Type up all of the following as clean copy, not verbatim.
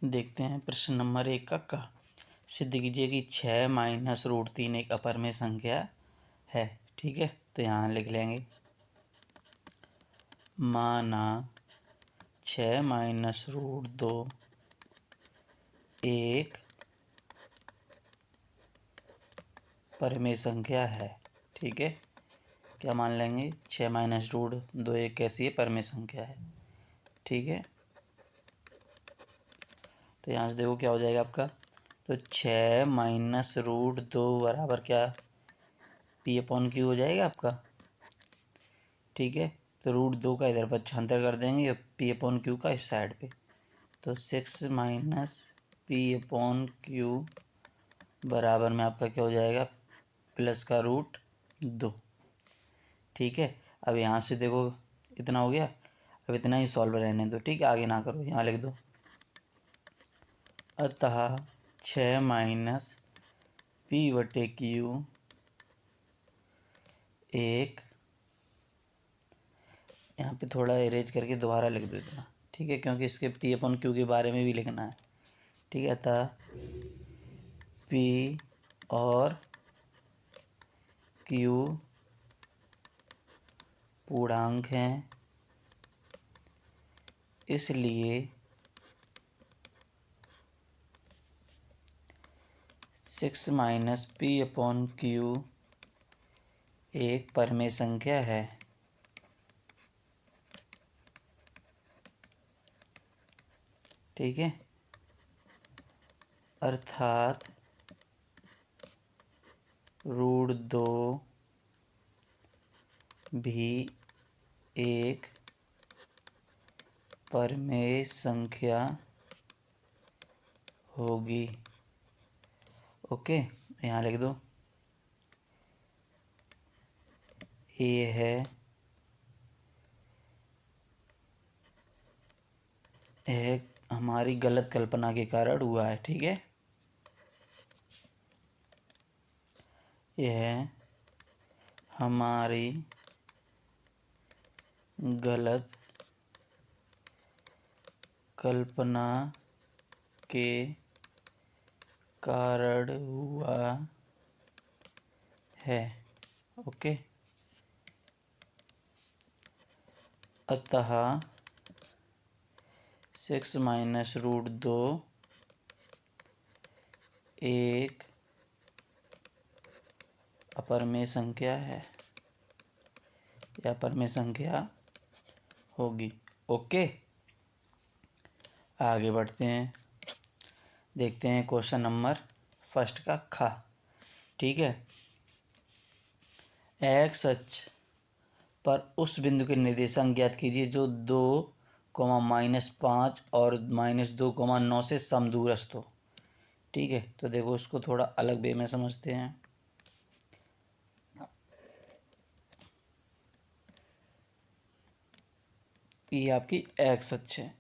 देखते हैं प्रश्न नंबर 1 का सिद्ध कीजिए कि 6 माइनस रूट 3 एक अपरिमेय संख्या है। ठीक है, तो यहाँ लिख लेंगे माना 6 माइनस रूट 2 एक परिमेय संख्या है। ठीक है, क्या मान लेंगे 6 माइनस रूट 2 एक कैसी है, परिमेय संख्या है। ठीक है, तो यहाँ से देखो क्या हो जाएगा आपका, तो 6 माइनस रूट 2 बराबर क्या, पी अपॉन क्यू हो जाएगा आपका। ठीक है, तो रूट 2 का इधर पक्षांतर कर देंगे पी अपॉन क्यू का इस साइड पे, तो 6 माइनस पी अपॉन क्यू बराबर में आपका क्या हो जाएगा, प्लस का रूट 2। ठीक है, अब यहाँ से देखो इतना हो गया, अब इतना ही सॉल्व रहने दो। ठीक है, आगे ना करो, यहाँ लिख दो अतः 6 माइनस पी बटे क्यू एक, यहाँ पे थोड़ा इरेज करके दोबारा लिख दो इतना। ठीक है, क्योंकि इसके पी अपॉन क्यू के बारे में भी लिखना है। ठीक है, अतः पी और क्यू पूर्णांक हैं, इसलिए 6 माइनस पी अपॉन क्यू एक परिमेय संख्या है। ठीक है, अर्थात रूट 2 भी एक परिमेय संख्या होगी। ओके, यहाँ लिख दो ये है एक हमारी गलत कल्पना के कारण हुआ है। ठीक है, यह हमारी गलत कल्पना के कारण हुआ है। ओके, अतः 6 माइनस रूट 2 एक अपरिमेय संख्या है या परिमेय संख्या होगी। ओके, आगे बढ़ते हैं, देखते हैं क्वेश्चन नंबर फर्स्ट का खा। ठीक है, एक्स अक्ष पर उस बिंदु के निर्देशांक ज्ञात कीजिए जो 2, -5 और -2, 9 से समदूरस्थ हो। ठीक है, तो देखो उसको थोड़ा अलग वे में समझते हैं। ये आपकी एक्स अक्ष है।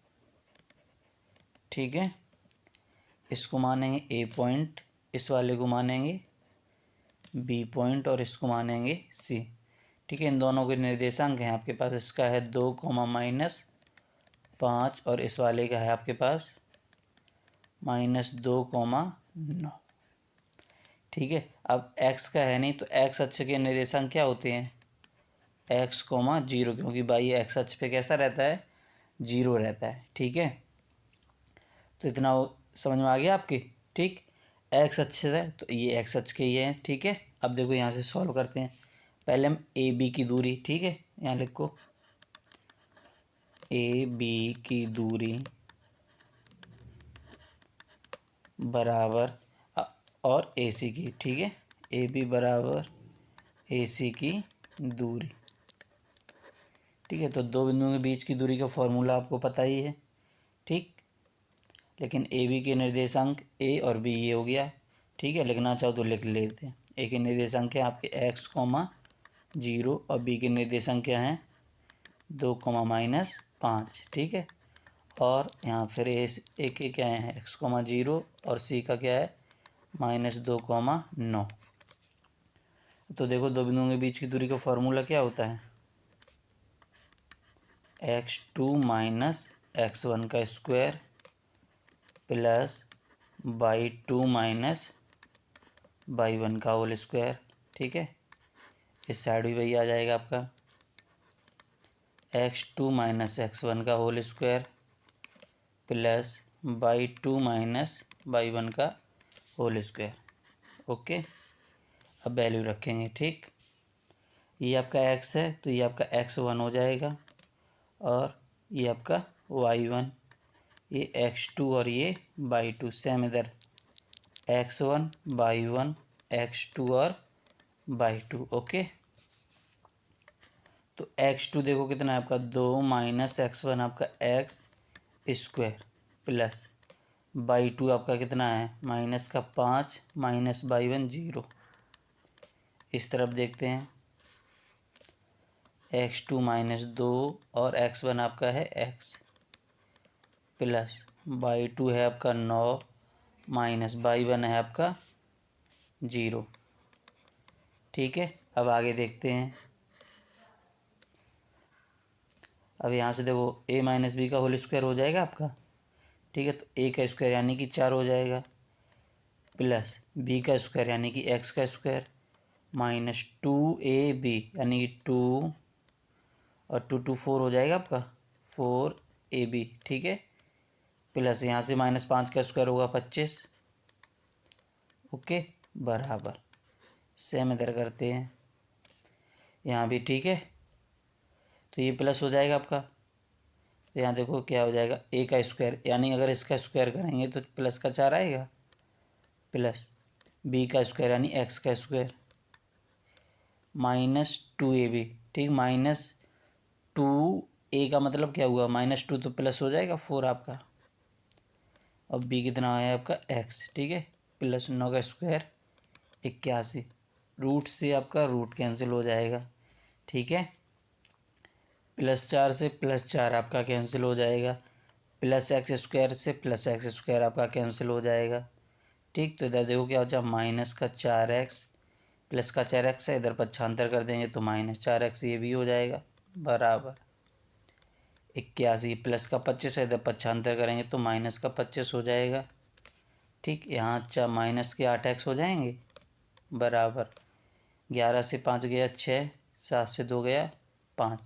ठीक है, इसको मानेंगे ए पॉइंट, इस वाले को मानेंगे बी पॉइंट और इसको मानेंगे सी। ठीक है, इन दोनों के निर्देशांक हैं आपके पास, इसका है 2, -5 और इस वाले का है आपके पास -2, 9। ठीक है, अब x का है नहीं, तो x अक्ष के निर्देशांक क्या होते हैं, x, 0, क्योंकि भाई x अक्ष पे कैसा रहता है, 0 रहता है। ठीक है, तो इतना समझ में आ गया आपके। ठीक, x अक्ष है तो ये x अक्ष के ही है। ठीक है, अब देखो यहाँ से सॉल्व करते हैं। पहले हम ए बी की दूरी, ठीक है यहाँ लिखो ए बी की दूरी बराबर और ए सी की। ठीक है, ए बी बराबर ए सी की दूरी। ठीक है, तो दो बिंदुओं के बीच की दूरी का फॉर्मूला आपको पता ही है। ठीक, लेकिन ए बी के निर्देशांक ए और बी ये हो गया। ठीक है, लिखना चाहो तो लिख लेते हैं। ए के निर्देशांक क्या आपके x, 0 और बी के निर्देशांक क्या हैं 2, -5। ठीक है, और यहाँ फिर ए के क्या है x, 0 और सी का क्या है -2, 9। तो देखो दो बिंदुओं के बीच की दूरी का फॉर्मूला क्या होता है x2 - x1 का square plus Y two minus Y one whole whole square. ठीक है, इस साइड भी वही आ जाएगा आपका x2 माइनस x1 का whole square plus Y two minus Y one whole whole स्क्वायर। ओके, अब वैल्यू रखेंगे। ठीक, ये आपका x है तो ये आपका x1 हो जाएगा और ये आपका y1, ये x2 और ये बाई टू। सेम इधर x1 बाई वन, x2 और बाई टू। ओके, तो x2 देखो कितना है आपका 2 माइनस x1 आपका x square plus Y to आपका कितना है माइनस का 5 माइनस बाई वन 0। इस तरफ देखते हैं x2 माइनस 2 और x1 आपका है x प्लस बाई टू है आपका 9 माइनस बाई वन है आपका 0। ठीक है, अब आगे देखते हैं। अब यहाँ से देखो a माइनस बी का होल स्क्वायर हो जाएगा आपका। ठीक है, तो a का स्क्वायर यानी कि 4 हो जाएगा प्लस b का स्क्वायर यानी कि x का स्क्वायर माइनस 2ab यानी कि 2 और 2 2 4 हो जाएगा आपका 4ab। ठीक है, प्लस यहाँ से माइनस 5 का स्क्वायर होगा 25। ओके, बराबर सेम इधर करते हैं यहाँ भी। ठीक है, तो ये प्लस हो जाएगा आपका। तो यहाँ देखो क्या हो जाएगा a का स्क्वायर यानी अगर इसका स्क्वायर करेंगे तो प्लस का 4 आएगा प्लस b का स्क्वायर यानी x का स्क्वायर माइनस 2ab। ठीक, माइनस 2a का मतलब क्या हुआ माइनस 2 तो प्लस हो जाएगा 4 आपका। और b कितना आया आपका x। ठीक है, प्लस 9 का स्क्वायर 81। रूट से आपका रूट कैंसिल हो जाएगा। ठीक है, प्लस 4 से प्लस 4 आपका कैंसिल हो जाएगा प्लस एक्स स्क्वायर से प्लस एक्स स्क्वायर आपका कैंसिल हो जाएगा। ठीक, तो इधर देखो क्या हो जाएगा माइनस का 4x प्लस का 4x है, इधर पक्षांतर कर देंगे तो माइनस 4x ये भी हो जाएगा बराबर 81 प्लस का 25 है, इधर पक्षांतर करेंगे तो माइनस का 25 हो जाएगा। ठीक, यहाँ माइनस के 8x हो जाएंगे बराबर 11 से 5 गया 6, 7 से 2 गया 5।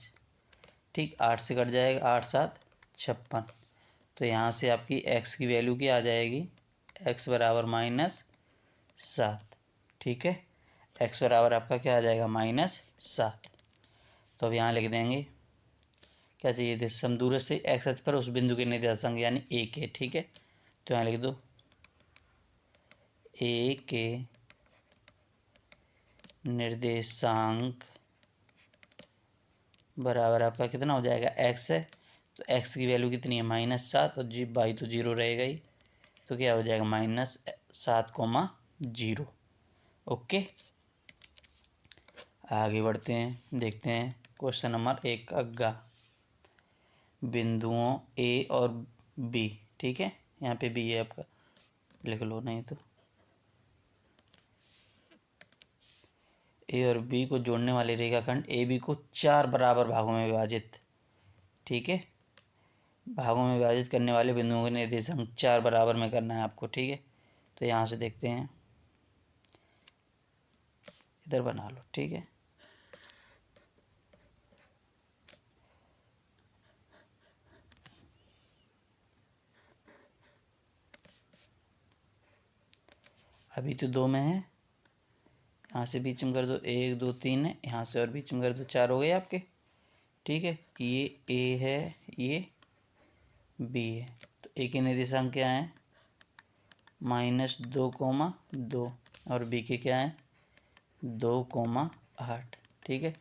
ठीक, 8 से कट जाएगा 8 7 56। तो यहाँ से आपकी x की वैल्यू क्या आ जाएगी x बराबर -7। ठीक है, x बराबर आपका क्या आ जाएगा -7। तो अब यहाँ लिख देंगे क्या चाहिए थे समदूर से x अक्ष पर उस बिंदु के निर्देशांक यानी a के। ठीक है, तो यहाँ लिख दो a के निर्देशांक बराबर आपका कितना हो जाएगा x है तो x की वैल्यू कितनी है -7 और जी बाई तो 0 रहेगा ही, तो क्या हो जाएगा -7,0। ओके, आगे बढ़ते हैं, देखते हैं क्वेश्चन नंबर 1 का गा बिंदुओं ए और बी। ठीक है, यहाँ पे बी है आपका, लिख लो नहीं तो ए और बी को जोड़ने वाले रेखाखंड ए बी को 4 बराबर भागों में विभाजित। ठीक है, भागों में विभाजित करने वाले बिंदुओं के निर्देशांक 4 बराबर में करना है आपको। ठीक है, तो यहाँ से देखते हैं इधर बना लो। ठीक है, अभी तो 2 में है, यहाँ से बीच में कर दो 1 2 3 है, यहाँ से और बीच में कर दो 4 हो गए आपके। ठीक है, ये ए है ये बी है, तो ए के निर्देशांक क्या है -2,2 और बी के क्या है 2,8। ठीक है,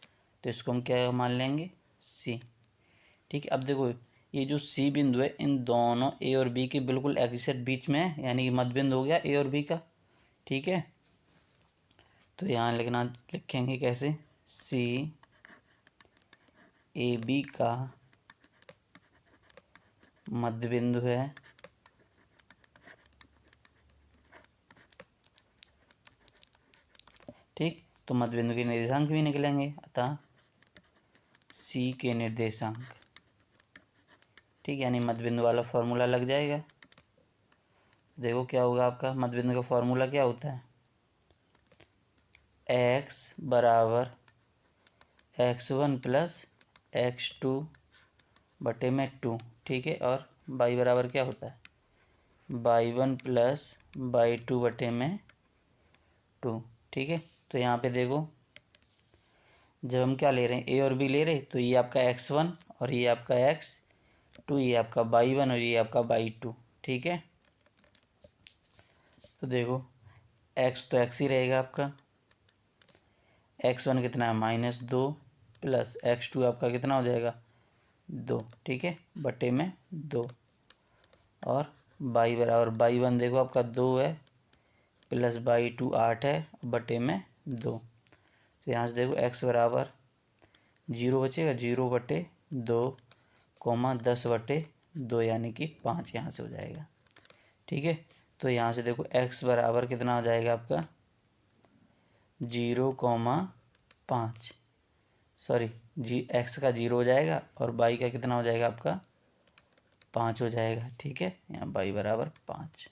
तो इसको हम क्या मान लेंगे सी। ठीक है, अब देखो ये जो सी बिंदु है इन दोनों ए और बी के बिल्कुल एग्जैक्ट बीच में है यानी कि मध्य बिंदु हो गया ए और बी का। ठीक है, तो यहाँ लिखेंगे कैसे सी ए बी का मध्य बिंदु है ठीक, तो मध्य बिंदु के निर्देशांक भी निकलेंगे, अतः सी के निर्देशांक। ठीक, यानी मध्य बिंदु वाला फॉर्मूला लग जाएगा देखो क्या होगा आपका मध्य बिंदु का फॉर्मूला क्या होता है, x बराबर x1 प्लस x2 बटे में 2, ठीक है। और y बराबर क्या होता है, y1 प्लस y2 बटे में 2, ठीक है। तो यहाँ पे देखो जब हम क्या ले रहे हैं, a और b ले रहे, तो ये आपका x1 और ये आपका x2, ये आपका y1 और ये आपका y2, ठीक है। तो देखो x तो x ही रहेगा आपका, x1 कितना है -2 प्लस x2 आपका कितना हो जाएगा 2, ठीक है, बटे में 2। और y बराबर y1 देखो आपका 2 है प्लस y2 8 है बटे में 2। तो यहाँ से देखो x बराबर 0 बचेगा, 0/2 कोमा 10/2 यानी कि 5 यहाँ से हो जाएगा, ठीक है। तो यहाँ से देखो x बराबर कितना हो जाएगा आपका 0,5, सॉरी x का 0 हो जाएगा और y का कितना हो जाएगा आपका 5 हो जाएगा, ठीक है। यहाँ y बराबर 5,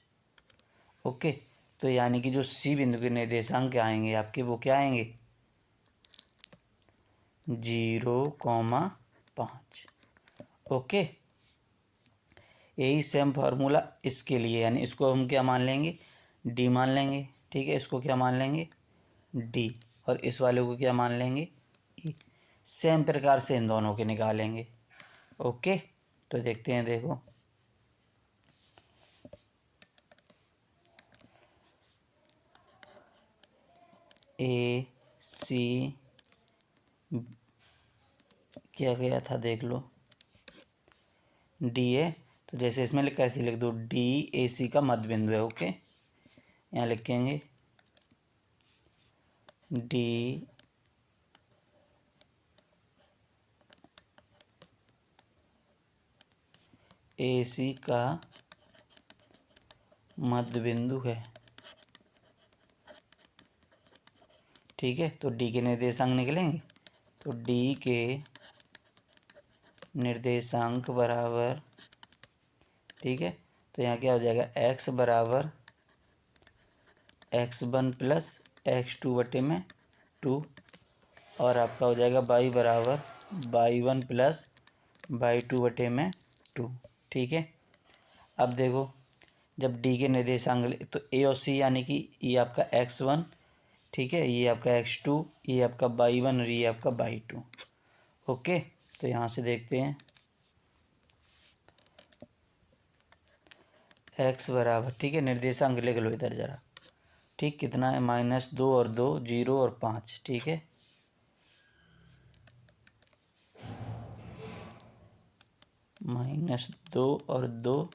ओके। तो यानी कि जो C बिंदु के निर्देशांक क्या आएंगे आपके, वो क्या आएंगे 0,5, ओके। यही सेम फार्मूला इसके लिए, यानी इसको हम क्या मान लेंगे D मान लेंगे, ठीक है। इसको क्या मान लेंगे D, और इस वाले को क्या मान लेंगे E। सेम प्रकार से इन दोनों के निकालेंगे, ओके। तो देखते हैं, देखो A C क्या गया था देख लो, D है, तो जैसे इसमें लिखा है ऐसे लिख दो, D AC का मध्य बिंदु है, ओके। यहाँ लिखेंगे D AC का मध्य बिंदु है, ठीक है। तो D के निर्देशांक निकलेंगे, तो D के निर्देशांक बराबर, ठीक है। तो यहाँ क्या हो जाएगा x बराबर x1 प्लस x2 बटे में 2, और आपका हो जाएगा y बराबर y1 प्लस y2 बटे में 2, ठीक है। अब देखो जब D के निर्देशांक तो A और C यानी कि ये आपका x1, ठीक है, ये आपका x2, ये आपका y1 और ये आपका y2, ओके। तो यहाँ से देखते हैं x बराबर, ठीक है, निर्देशांक लिख लो इधर ज़रा, ठीक, कितना है -2 और 2 0 और 5, ठीक है। -2 और 2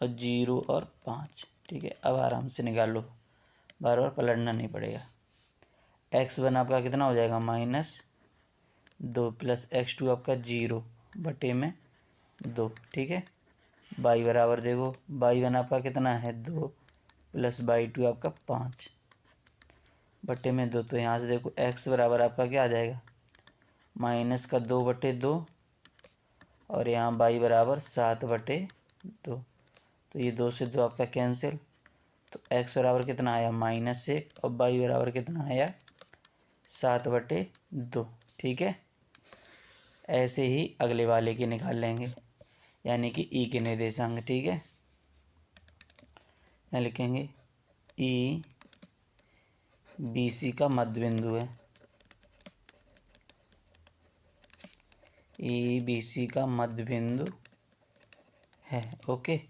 और 0 और 5, ठीक है। अब आराम से निकाल लो, बार बार पलटना नहीं पड़ेगा। x1 आपका कितना हो जाएगा -2 प्लस x2 आपका 0 बटे में 2, ठीक है। y बराबर देखो y1 आपका कितना है 2 प्लस y2 आपका 5 बटे में 2। तो यहाँ से देखो x बराबर आपका क्या आ जाएगा -2/2 और यहाँ y बराबर 7/2। तो ये 2 से 2 आपका कैंसिल, तो x बराबर कितना आया -1 और y बराबर कितना आया 7/2, ठीक है। ऐसे ही अगले वाले के निकाल लेंगे, यानी कि E के निर्देशांक, ठीक है। यहाँ लिखेंगे E BC का मध्य बिंदु है, E BC का मध्य बिंदु है, ओके।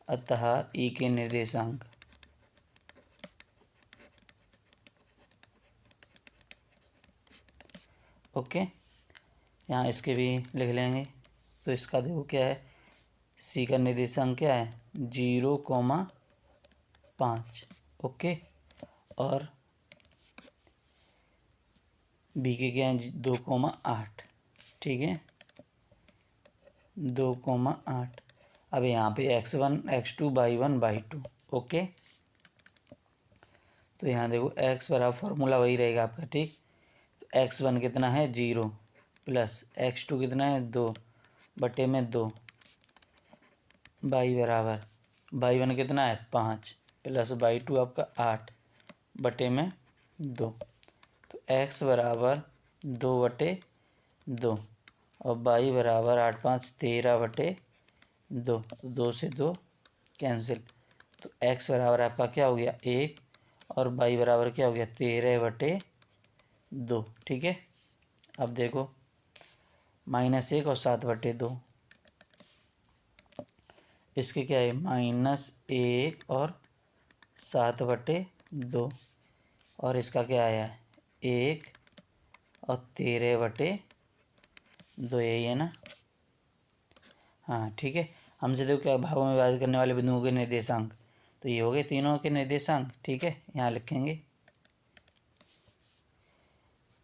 अतः E के निर्देशांक, ओके। यहाँ इसके भी लिख लेंगे, तो इसका देखो क्या है, C का निर्देशांक क्या है 0,5, ओके। और B के क्या है 2,8, ठीक है, 2,8। अब यहाँ पे x1 x2 y1 y2, okay. तो यहाँ देखो x बराबर फॉर्मूला वही रहेगा आपका, ठीक। तो x1 कितना है 0 प्लस x2 कितना है 2 बटे में 2, y बराबर बाई वन कितना है 5 प्लस बाई टू आपका 8 बटे में 2। तो x बराबर 2/2 और बाई बराबर 8 5 13 बटे 2। तो 2 से 2 कैंसिल। तो x बराबर आपका क्या हो गया 1 और बाई बराबर क्या हो गया 13/2। ठीक है। अब देखो -1 और 7/2 इसके क्या है -1 और 7/2 और इसका क्या आया है 1 और 13/2 यही है ना। हाँ ठीक है। हमसे देखो क्या भागों में विभाजित करने वाले बिंदुओं के निर्देशांक। तो ये हो गए तीनों के निर्देशांक। ठीक है, यहाँ लिखेंगे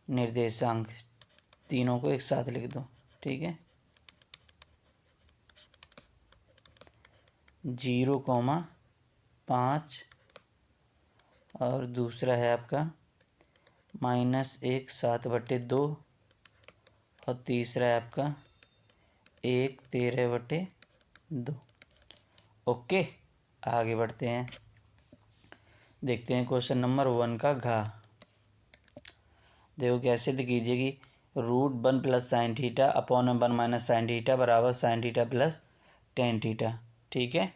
निर्देशांक, तीनों को एक साथ लिख दो। ठीक है, 0,5 और दूसरा है आपका -1 7/2 और तीसरा है आपका 1 13/2। ओके, आगे बढ़ते हैं। देखते हैं क्वेश्चन नंबर 1 का घ। देखो कैसे कीजिए कि √1 + sin θ अपॉन 1 - sin θ बराबर sin θ + tan θ। ठीक है,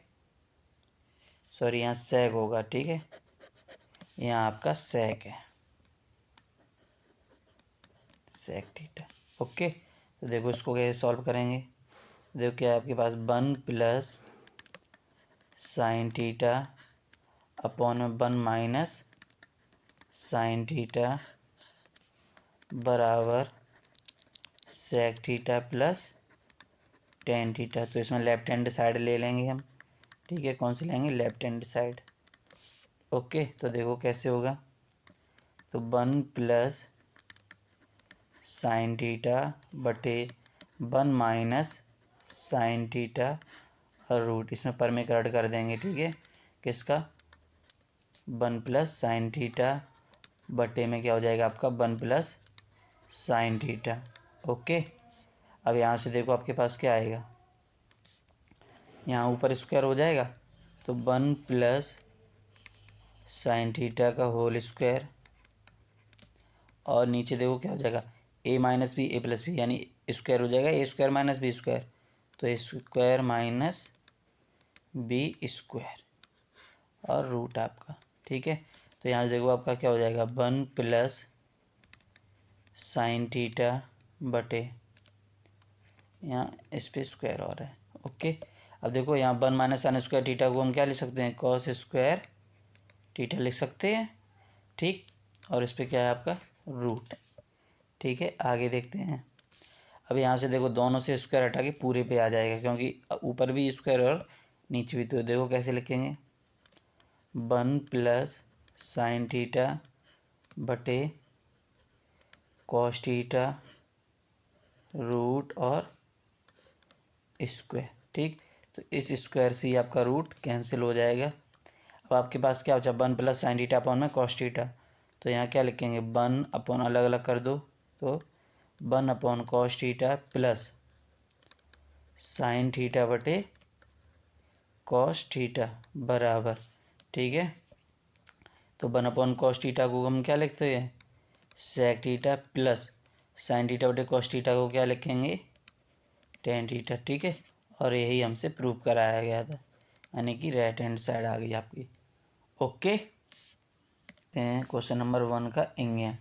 सॉरी यहाँ सेक होगा। ठीक है, यहाँ आपका सेक है, सेक थीटा। ओके, तो देखो इसको कैसे सॉल्व करेंगे। देखो क्या है आपके पास 1 + sin θ अपॉन 1 - sin θ बराबर सेक थीटा प्लस tan θ। तो इसमें लेफ्ट हैंड साइड ले लेंगे हम। ठीक है, कौन सी लेंगे लेफ्ट हैंड साइड। ओके, तो देखो कैसे होगा। तो 1 + sin θ बटे 1 - sin θ और रूट, इसमें पर में कट कर देंगे। ठीक है, किसका 1 + sin θ बटे में क्या हो जाएगा आपका 1 + sin θ। ओके, अब यहाँ से देखो आपके पास क्या आएगा, यहाँ ऊपर स्क्वायर हो जाएगा तो 1 + sin θ का होल स्क्वायर और नीचे देखो क्या हो जाएगा a - b a + b यानी स्क्वायर हो जाएगा a² - b²। तो a² - b² और रूट आपका। ठीक है, तो यहाँ देखो आपका क्या हो जाएगा 1 + sin θ बटे, यहाँ इस पर स्क्वायर और है। ओके, अब देखो यहाँ 1 - sin² θ को हम क्या लिख सकते हैं cos² θ लिख सकते हैं। ठीक, और इस पर क्या है आपका रूट। ठीक है, आगे देखते हैं। अब यहाँ से देखो दोनों से स्क्वायर हटा के पूरे पे आ जाएगा, क्योंकि ऊपर भी स्क्वायर और नीचे भी। तो देखो कैसे लिखेंगे 1 + sin θ बटे cos θ रूट और स्क्वायर। ठीक, तो इस स्क्वायर से ही आपका रूट कैंसिल हो जाएगा। अब आपके पास क्या बचा 1 + sin θ अपॉन में cos θ। तो यहाँ क्या लिखेंगे 1 अपॉन अलग अलग कर दो तो 1 अपॉन cos θ प्लस sin θ बटे cos θ बराबर। ठीक है, तो 1 अपॉन cos θ को हम क्या लिखते हैं sec θ प्लस sin θ बटे cos θ को क्या लिखेंगे tan θ। ठीक है, और यही हमसे प्रूव कराया गया था, यानी कि राइट हैंड साइड आ गई आपकी। ओके, क्वेश्चन नंबर 1 का इंग्या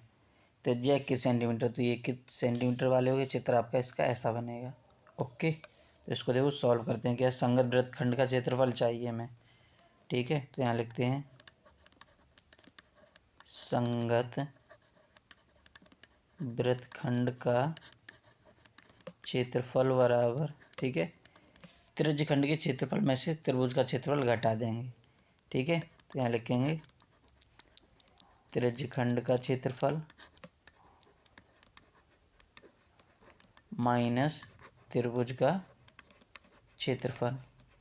त्रिज्या 21 सेंटीमीटर। तो ये कितने सेंटीमीटर वाले हो गए चित्र आपका, इसका ऐसा बनेगा। ओके, तो इसको देखो सॉल्व करते हैं। क्या संगत वृत्तखंड का क्षेत्रफल चाहिए हमें। ठीक है, तो यहाँ लिखते हैं संगत वृत्तखंड का क्षेत्रफल बराबर। ठीक है, त्रिज्यखंड के क्षेत्रफल में से त्रिभुज का क्षेत्रफल घटा देंगे। ठीक है, तो यहाँ लिखेंगे त्रिज्यखंड का क्षेत्रफल माइनस त्रिभुज का क्षेत्रफल।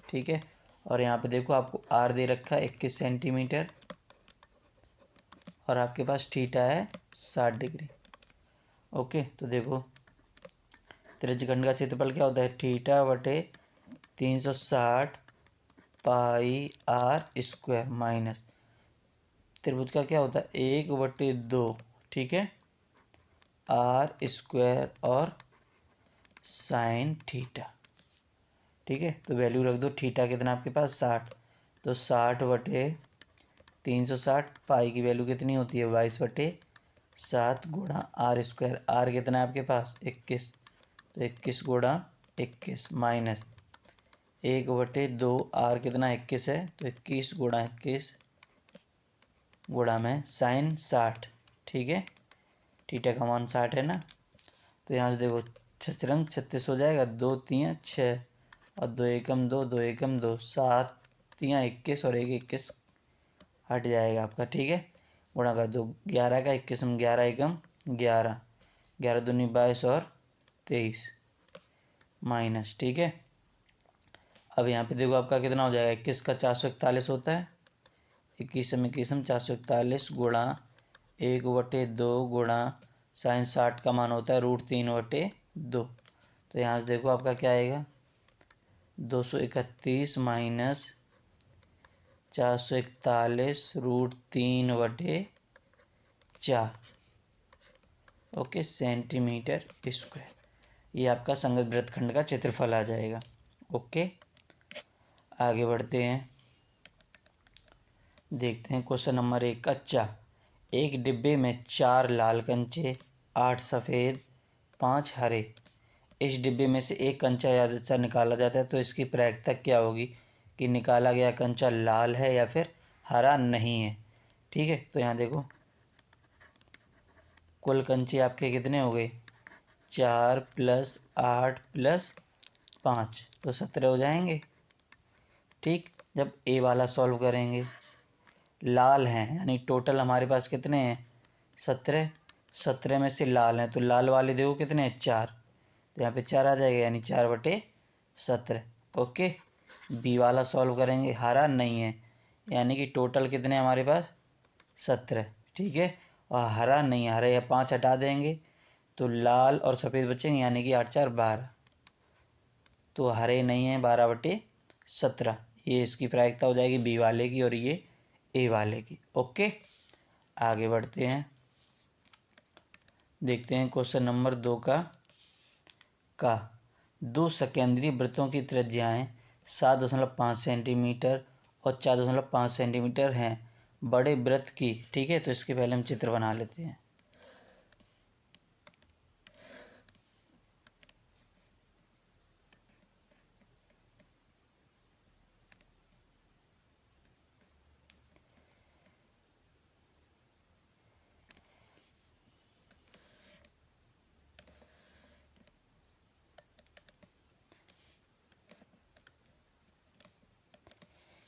ठीक है, और यहाँ पे देखो आपको आर दे रखा है 21 सेंटीमीटर और आपके पास थीटा है 60 डिग्री। ओके, तो देखो त्रिज्यखंड का क्षेत्रफल क्या होता है थीटा बटे 360 पाई आर स्क्वायर माइनस त्रिभुज का क्या होता है 1/2, ठीक है, आर स्क्वायर और साइन थीटा, ठीक है। तो वैल्यू रख दो, थीटा कितना आपके पास 60, तो 60/360, पाई की वैल्यू कितनी होती है 22/7 गुणा आर स्क्वायर, आर कितना है आपके पास 21, तो 21 गुणा 21 माइनस 1/2, आर कितना 21 है, तो 21 गुणा 21 गुणा में साइन 60, ठीक है, थीटा का मान 60 है ना। तो यहाँ से देखो 6×36 हो जाएगा, 2 3 6 और 2 एकम 2, 2 एकम 2, 7 3 21 और 1 21 हट जाएगा आपका, ठीक है। गुणा कर दो 11 का, 21 में 11 एकम 11, 11 दूनी 22 और 23 माइनस, ठीक है। अब यहाँ पे देखो आपका कितना हो जाएगा, 21 का 441 होता है, 21 में 441 गुणा 1/2 गुणा साइन 60 का मान होता है √3/2, तो यहाँ से देखो आपका क्या आएगा 231 माइनस 441 √3/4, ओके, सेंटीमीटर स्क्वायर। ये आपका संगत वृत्तखंड का क्षेत्रफल आ जाएगा, ओके। आगे बढ़ते हैं, देखते हैं क्वेश्चन नंबर 1 का चा। एक डिब्बे में 4 लाल कंचे, 8 सफ़ेद, 5 हरे। इस डिब्बे में से एक कंचा यादृच्छा निकाला जाता है, तो इसकी प्रायिकता क्या होगी कि निकाला गया कंचा लाल है या फिर हरा नहीं है, ठीक है। तो यहाँ देखो कुल कंचे आपके कितने हो गए 4 + 8 + 5, तो 17 हो जाएंगे, ठीक। जब ए वाला सॉल्व करेंगे, लाल हैं यानी टोटल हमारे पास कितने हैं 17, 17 में से लाल हैं, तो लाल वाले देखो कितने हैं 4, तो यहाँ पे 4 आ जाएगा यानी 4/17, ओके। बी वाला सॉल्व करेंगे, हरा नहीं है यानी कि टोटल कितने हमारे पास 17, ठीक है, और हरा नहीं है, हरा या 5 हटा देंगे तो लाल और सफ़ेद बचेंगे यानी कि 8 4 12, तो हरे नहीं है 12/17, ये इसकी प्रायिकता हो जाएगी बी वाले की और ये ए वाले की, ओके। आगे बढ़ते हैं, देखते हैं क्वेश्चन नंबर 2 का 2 सकेंद्रीय वृत्तों की त्रिज्याएं 7.5 सेंटीमीटर और 4.5 सेंटीमीटर हैं बड़े वृत्त की, ठीक है। तो इसके पहले हम चित्र बना लेते हैं।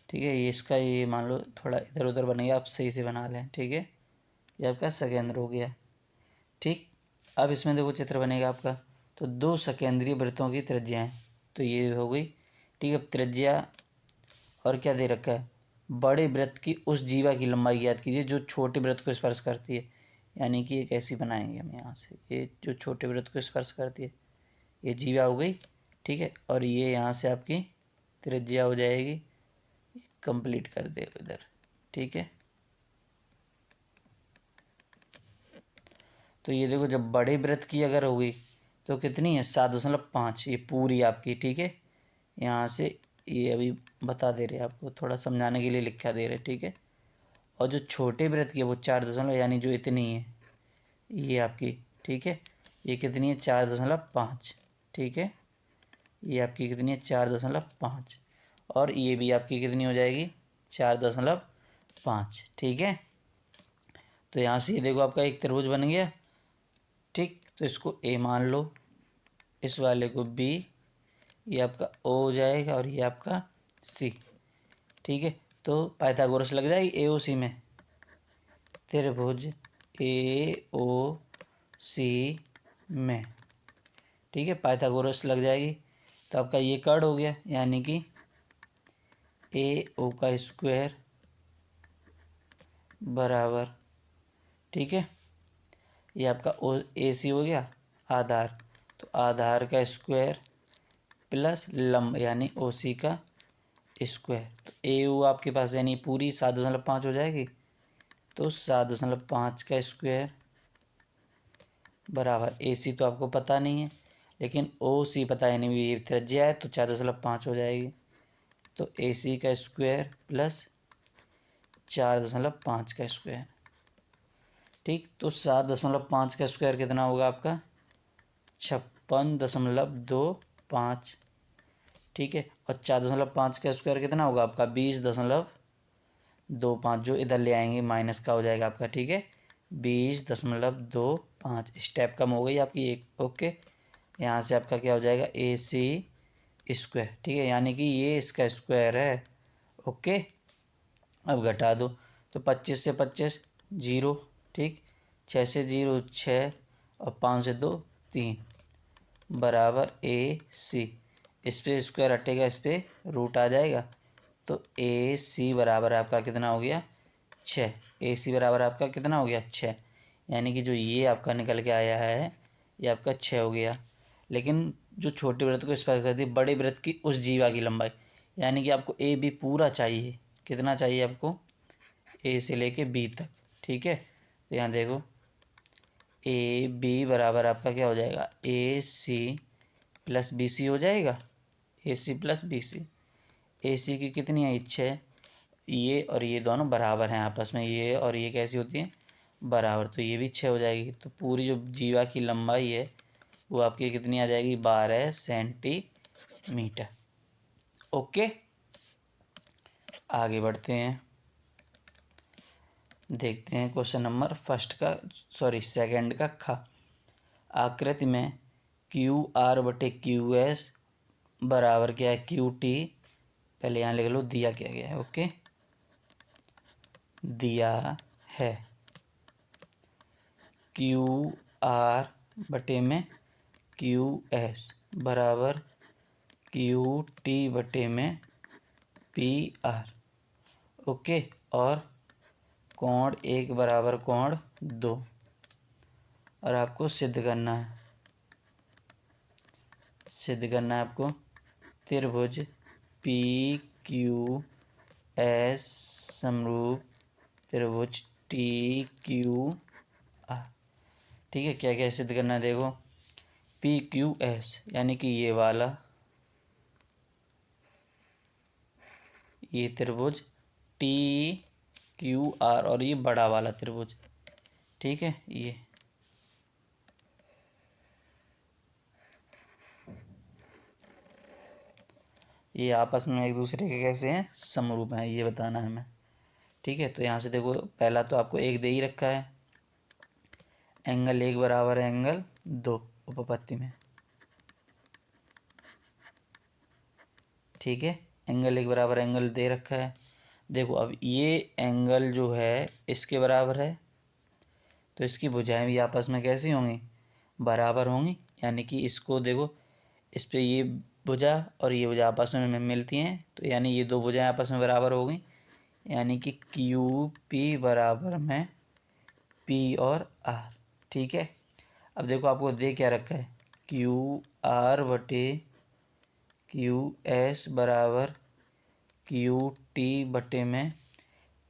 ठीक है, ये इसका ये मान लो थोड़ा इधर उधर बनेगा, आप सही से बना लें, ठीक है। ये आपका सकेंद्र हो गया, ठीक। अब इसमें देखो चित्र बनेगा आपका, तो 2 सकेंद्रीय वृत्तों की त्रिज्याएं, तो ये हो गई, ठीक है। त्रिज्या और क्या दे रखा है बड़े वृत्त की उस जीवा की लंबाई याद कीजिए जो छोटे वृत्त को स्पर्श करती है, यानी कि ये कैसी बनाएंगे हम यहाँ से, ये जो छोटे वृत्त को स्पर्श करती है ये जीवा हो गई, ठीक है। और ये यहाँ से आपकी त्रिज्या हो जाएगी, कंप्लीट कर दे इधर, ठीक है। तो ये देखो जब बड़े वृत्त की अगर होगी तो कितनी है 7.5, ये पूरी आपकी, ठीक है। यहाँ से ये अभी बता दे रहे आपको, थोड़ा समझाने के लिए लिखा दे रहे, ठीक है। और जो छोटे वृत्त की है वो 4 यानी जो इतनी है ये आपकी, ठीक है। ये कितनी है 4.5, ठीक है। ये आपकी कितनी है 4.5 और ये भी आपकी कितनी हो जाएगी 4.5, ठीक है। तो यहाँ से ये देखो आपका एक त्रिभुज बन गया, ठीक। तो इसको ए मान लो, इस वाले को बी, ये आपका ओ हो जाएगा और ये आपका सी, ठीक है। तो पाइथागोरस लग जाएगी ए ओ सी में, त्रिभुज ए ओ सी में, ठीक है, पाइथागोरस लग जाएगी। तो आपका ये कर्ड हो गया यानी कि ए ओ का स्क्वायर बराबर, ठीक है, ये आपका ओ ए सी हो गया आधार, तो आधार का स्क्वायर प्लस लंब यानी ओ सी का स्क्वायर। तो ए यू आपके पास यानी पूरी 7.5 हो जाएगी। तो 7.5 का स्क्वायर बराबर ए सी तो आपको पता नहीं है, लेकिन ओ सी पता है, यानी ये त्रिज्या है, तो 4.5 हो जाएगी। तो ए सी का स्क्वायर प्लस 4.5 का स्क्वायर। ठीक, तो 7.5 का स्क्वायर कितना होगा आपका? 56.25। ठीक है, और 4.5 का स्क्वायर कितना होगा आपका? 20.25, जो इधर ले आएंगे माइनस का हो जाएगा आपका। ठीक है, 20.25। स्टेप कम हो गई आपकी एक। ओके, यहाँ से आपका क्या हो जाएगा? ए सी स्क्वायर। ठीक है, यानी कि ये इसका स्क्वायर है। ओके, अब घटा दो, तो 25 से 25 0। ठीक, 6 से 0 6, और 5 से 2 3 बराबर ए सी। इस पे स्क्वायर हटेगा, इस पे रूट आ जाएगा। तो ए सी बराबर आपका कितना हो गया? 6। ए सी बराबर आपका कितना हो गया? 6। यानी कि जो ये आपका निकल के आया है ये आपका 6 हो गया। लेकिन जो छोटे वृत्त को स्पर्श करती है बड़े वृत्त की उस जीवा की लंबाई, यानी कि आपको ए बी पूरा चाहिए। कितना चाहिए आपको? ए से लेके बी तक। ठीक है, तो यहाँ देखो ए बी बराबर आपका क्या हो जाएगा? ए सी प्लस बी सी हो जाएगा। ए सी प्लस बी सी। ए सी की कितनी है? 6। ये और ये दोनों बराबर हैं आपस में, ये और ये कैसी होती हैं? बराबर। तो ये भी 6 हो जाएगी। तो पूरी जो जीवा की लंबाई है वो आपकी कितनी आ जाएगी? 12 सेंटीमीटर। ओके, आगे बढ़ते हैं, देखते हैं क्वेश्चन नंबर सेकंड का ख। आकृति में क्यू आर बटे क्यू एस बराबर क्या है? Q T. पहले यहाँ लिख लो दिया क्या गया है। ओके, दिया है क्यू आर बटे में क्यू एस बराबर क्यू टी बटे में पी आर। ओके, और कोण 1 बराबर कोण 2, और आपको सिद्ध करना है आपको त्रिभुज पी क्यू एस समरूप त्रिभुज टी क्यू आर। ठीक है, क्या क्या सिद्ध करना है? देखो, पी क्यू एस यानी कि ये वाला, ये त्रिभुज टी क्यू आर, और ये बड़ा वाला त्रिभुज। ठीक है, ये आपस में एक दूसरे के कैसे हैं? समरूप हैं, ये बताना है हमें। ठीक है, तो यहाँ से देखो, पहला तो आपको एक दे ही रखा है, एंगल 1 बराबर है एंगल 2 उपपत्ति में। ठीक है, एंगल 1 बराबर एंगल दे रखा है। देखो, अब ये एंगल जो है इसके बराबर है, तो इसकी भुजाएं भी आपस में कैसी होंगी? बराबर होंगी। यानी कि इसको देखो, इस पे ये भुजा और ये भुजा आपस में मिलती हैं, तो यानी ये दो भुजाएं आपस में बराबर हो गई। यानी कि क्यू पी बराबर में पी और आर। ठीक है, अब देखो आपको दे क्या रखा है? क्यू आर बटे क्यू एस बराबर क्यू टी बटे में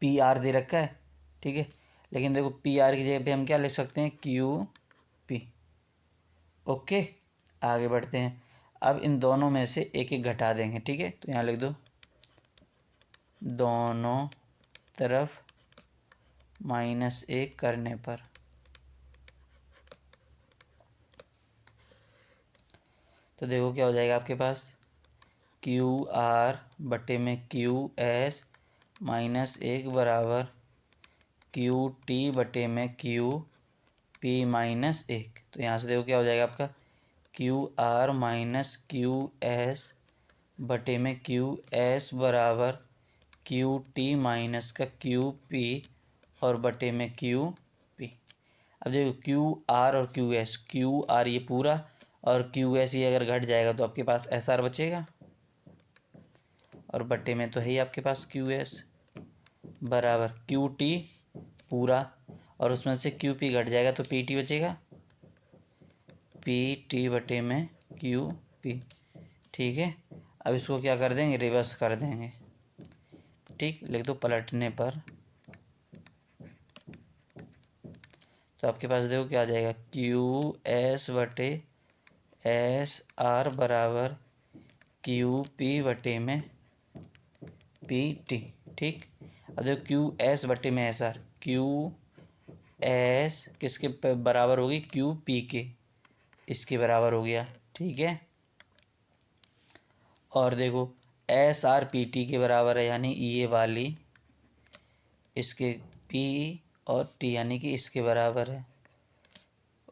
पी आर दे रखा है। ठीक है, लेकिन देखो पी आर की जगह पे हम क्या लिख सकते हैं? Q P. ओके, आगे बढ़ते हैं। अब इन दोनों में से एक एक घटा देंगे। ठीक है, तो यहाँ लिख दो दोनों तरफ -1 करने पर। तो देखो क्या हो जाएगा आपके पास? क्यू आर बटे में क्यू एस -1 बराबर क्यू टी बटे में क्यू पी -1। तो यहाँ से देखो क्या हो जाएगा आपका? Q R minus Q S बटे में क्यू एस बराबर क्यू टी माइनस का क्यू पी और बटे में क्यू पी। अब देखो क्यू आर और क्यू आर ये पूरा, और क्यू एस ये अगर घट जाएगा तो आपके पास एस आर बचेगा, और बटे में तो है ही आपके पास क्यू एस बराबर क्यू टी पूरा, और उसमें से क्यू पी घट जाएगा तो पी टी बचेगा, पी टी बटे में क्यू पी। ठीक है, अब इसको क्या कर देंगे? रिवर्स कर देंगे। ठीक, लिख दो पलटने पर। तो आपके पास देखो क्या आ जाएगा, क्यू एस बटे एस आर बराबर क्यू पी बटे में पी टी। ठीक, अब देखो क्यू एस बटे में एस आर, क्यू एस किसके बराबर होगी, क्यू पी के, इसके बराबर हो गया। ठीक है, और देखो एस आर पी टी के बराबर है, यानी ये वाली इसके पी और टी यानी कि इसके बराबर है।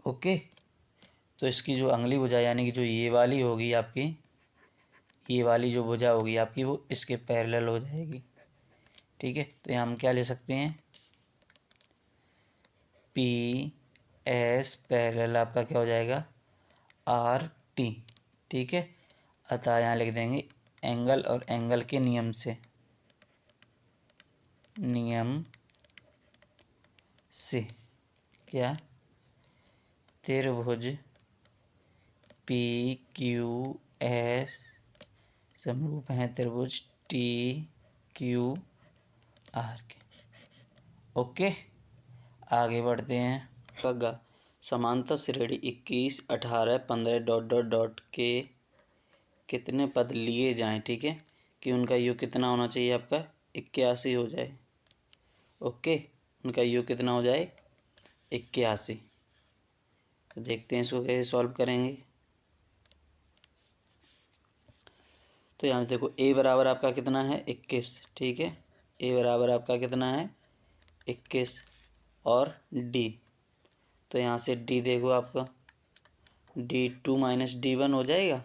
ओके, तो इसकी जो अगली भुजा यानी कि जो ये वाली होगी आपकी, ये वाली जो भुजा होगी आपकी वो इसके पैरेलल हो जाएगी। ठीक है, तो यहाँ हम क्या ले सकते हैं, पी एस पैरेलल आपका क्या हो जाएगा, आर टी। ठीक है, अतः यहाँ लिख देंगे एंगल और एंगल के नियम से, क्या त्रिभुज पी क्यू एस समरूप हैं त्रिभुज टी क्यू आर के। ओके, आगे बढ़ते हैं। कगा समांतर श्रेणी 21, 18, 15 डॉट डॉट डॉट के कितने पद लिए जाएं। ठीक है, कि उनका योग कितना होना चाहिए, आपका 81 हो जाए। ओके, उनका योग कितना हो जाए, 81। तो देखते हैं इसको कैसे सॉल्व करेंगे। तो यहाँ से देखो ए बराबर आपका कितना है, 21। ठीक है, ए बराबर आपका कितना है, 21, और डी, तो यहाँ से डी देखो आपका D2 माइनस D1 हो जाएगा,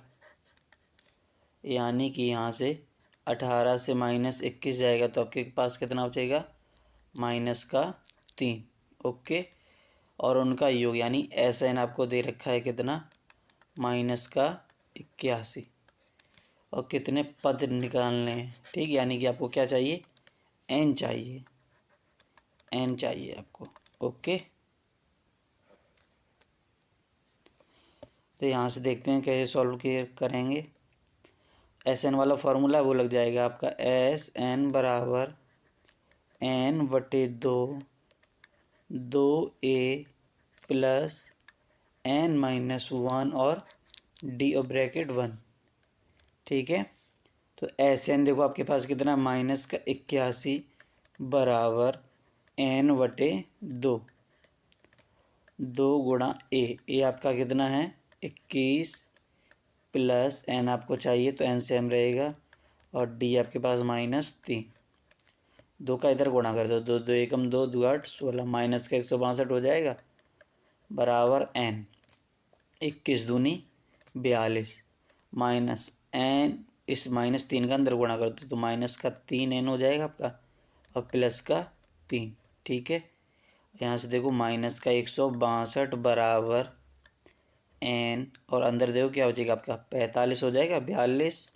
यानी कि यहाँ से 18 से -21 जाएगा तो आपके पास कितना बचेगा, -3। ओके, और उनका योग यानी SN आपको दे रखा है कितना, -81, और कितने पद निकालने हैं। ठीक, यानी कि आपको क्या चाहिए, N चाहिए, N चाहिए आपको। ओके, तो यहाँ से देखते हैं कैसे सॉल्व करेंगे। SN वाला फॉर्मूला वो लग जाएगा आपका, SN बराबर N बटे 2A प्लस N माइनस 1 और D और ब्रैकेट 1। ठीक है, तो SN देखो आपके पास कितना, -81 बराबर N बटे 2 गुणा ए आपका कितना है, 21 प्लस N आपको चाहिए तो N सेम रहेगा, और D आपके पास -3। 2 का इधर गुणा कर दो, 2 2 एकम 2 2 8 16, माइनस का 162 हो जाएगा बराबर N, 21 दूनी 42, माइनस N, इस -3 का अंदर गुणा कर दो तो माइनस का 3N हो जाएगा आपका, और प्लस का 3। ठीक है, यहाँ से देखो माइनस का 162 बराबर N, और अंदर देखो क्या हो जाएगा आपका, 45 हो जाएगा, 42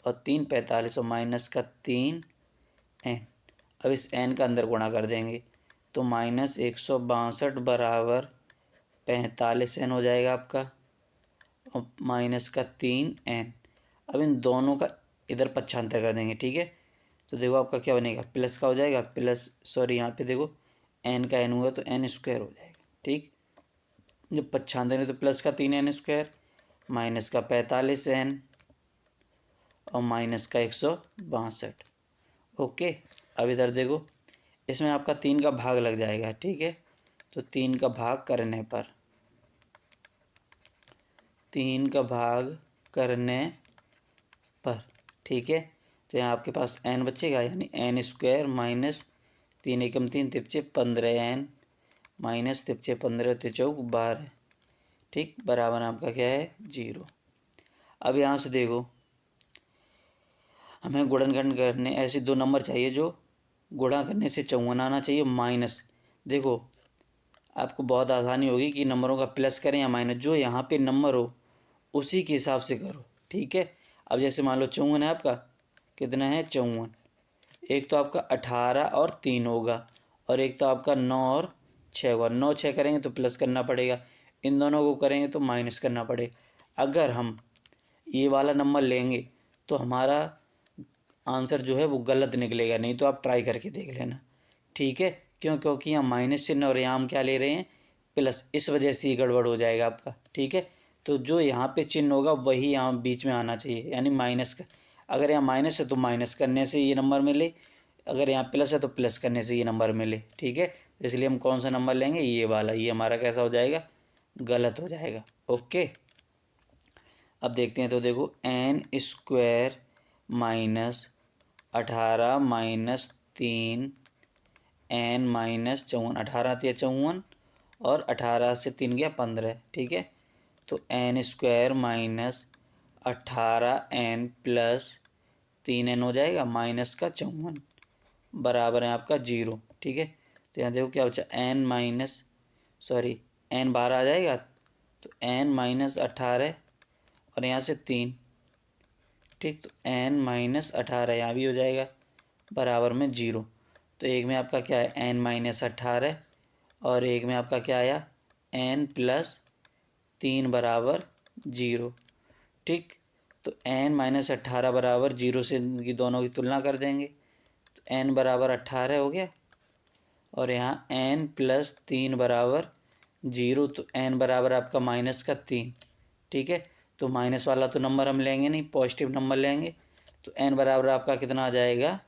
और 3 45, और माइनस का 3N। अब इस N का अंदर गुणा कर देंगे तो -162 बराबर 45N हो जाएगा आपका, और माइनस का 3N। अब इन दोनों का इधर पक्षांतर कर देंगे। ठीक है, तो देखो आपका क्या बनेगा, प्लस का हो जाएगा, प्लस सॉरी यहाँ पे देखो N का N हुआ तो N स्क्वायर हो जाएगा। ठीक, जब पक्षांतर है तो प्लस का 3N स्क्वायर, माइनस का 45N, और माइनस का 162। ओके, अब इधर देखो इसमें आपका 3 का भाग लग जाएगा। ठीक है, तो 3 का भाग करने पर, 3 का भाग करने पर, ठीक है, तो यहाँ आपके पास N बचेगा, यानी N स्क्वायर माइनस 3 एकम 3 तिपचे 15N माइनस तिपचे 15 तिचौक 12। ठीक, बराबर आपका क्या है, 0। अब यहाँ से देखो हमें गुणनखंड करने ऐसे 2 नंबर चाहिए जो गुणा करने से 54 आना चाहिए, माइनस देखो आपको बहुत आसानी होगी कि नंबरों का प्लस करें या माइनस, जो यहाँ पे नंबर हो उसी के हिसाब से करो। ठीक है, अब जैसे मान लो 54 है आपका, कितना है 54, एक तो आपका 18 और 3 होगा, और एक तो आपका 9 और 6 होगा। 9 6 करेंगे तो प्लस करना पड़ेगा, इन दोनों को करेंगे तो माइनस करना पड़ेगा। अगर हम ये वाला नंबर लेंगे तो हमारा आंसर जो है वो गलत निकलेगा, नहीं तो आप ट्राई करके देख लेना, ठीक है। क्यों? क्योंकि यहाँ माइनस चिन्ह और यहाँ हम क्या ले रहे हैं, प्लस, इस वजह से ही गड़बड़ हो जाएगा आपका, ठीक है। तो जो यहाँ पे चिन्ह होगा वही यहाँ बीच में आना चाहिए, यानी माइनस का। अगर यहाँ माइनस है तो माइनस करने से ये नंबर मिले, अगर यहाँ प्लस है तो प्लस करने से ये नंबर मिले, ठीक है। इसलिए हम कौन सा नंबर लेंगे, ये वाला, ये हमारा कैसा हो जाएगा, गलत हो जाएगा। ओके, अब देखते हैं। तो देखो N square minus 18 minus 3 N minus 54, 18 या 54 और 18 से 3 गया 15, ठीक है। तो N square minus 18 N plus 3 N हो जाएगा माइनस का 54 बराबर है आपका 0, ठीक है। तो यहाँ देखो क्या बचा, एन माइनस एन बाहर आ जाएगा, तो एन माइनस 18 और यहाँ से 3, ठीक। तो एन माइनस 18 यहाँ भी हो जाएगा बराबर में 0। तो एक में आपका क्या है, एन माइनस 18 और एक में आपका क्या आया, एन प्लस 3 बराबर 0, ठीक। तो एन माइनस 18 बराबर 0 से इनकी दोनों की तुलना कर देंगे, तो एन बराबर 18 हो गया और यहाँ एन प्लस 3 बराबर 0, तो एन बराबर आपका माइनस का 3, ठीक है। तो माइनस वाला तो नंबर हम लेंगे नहीं, पॉजिटिव नंबर लेंगे। तो एन बराबर आपका कितना आ जाएगा,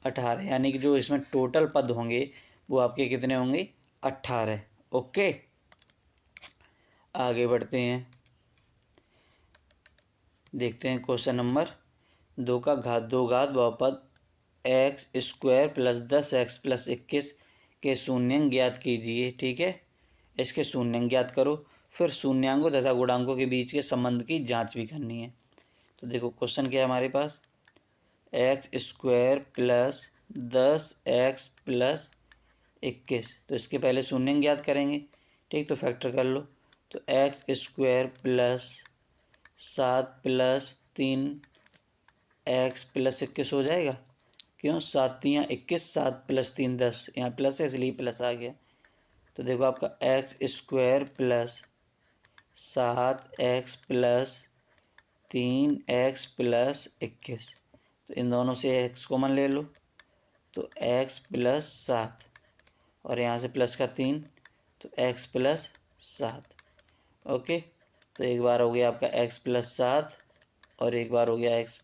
18, यानी कि जो इसमें टोटल पद होंगे वो आपके कितने होंगे, 18। ओके, आगे बढ़ते हैं, देखते हैं क्वेश्चन नंबर 2 का घात 2 घात बहुपद x square plus 10 x plus 21 के शून्यंक ज्ञात कीजिए, ठीक है। इसके शून्यंक ज्ञात करो, फिर शून्यांकों तथा गुणांकों के बीच के संबंध की जांच भी करनी है। तो देखो क्वेश्चन क्या है हमारे पास, x square plus 10 x plus 21, तो इसके पहले शून्यंक ज्ञात करेंगे, ठीक। तो फैक्टर कर लो, तो x square plus 7 plus 3 x plus 21 हो जाएगा। क्यों, 7 3 21, 7 प्लस 3 10, यहाँ प्लस है इसलिए प्लस आ गया। तो देखो आपका x square plus 7 x plus 3 x plus 21, तो इन दोनों से एक्स कॉमन ले लो, तो एक्स प्लस 7 और यहाँ से प्लस का 3, तो एक्स प्लस 7। ओके, तो एक बार हो गया आपका एक्स प्लस 7 और एक बार हो गया एक्स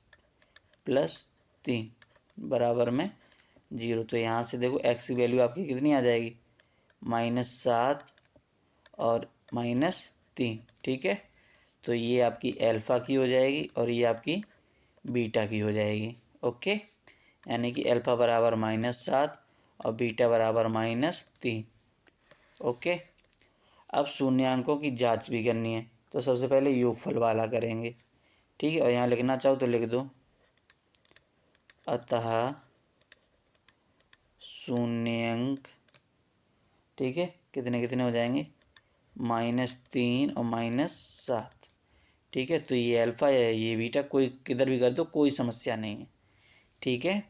प्लस 3 बराबर में 0। तो यहाँ से देखो एक्स की वैल्यू आपकी कितनी आ जाएगी, -7 और -3, ठीक है। तो ये आपकी अल्फ़ा की हो जाएगी और ये आपकी बीटा की हो जाएगी। ओके, यानी कि अल्फ़ा बराबर -7 और बीटा बराबर -3। ओके, अब शून्यांकों की जांच भी करनी है, तो सबसे पहले योगफल वाला करेंगे, ठीक है। और यहाँ लिखना चाहो तो लिख दो, अतः शून्यंक, ठीक है, कितने कितने हो जाएंगे, -3 और -7, ठीक है। तो ये अल्फ़ा है, ये बीटा, कोई किधर भी कर दो, कोई समस्या नहीं है, ठीक है।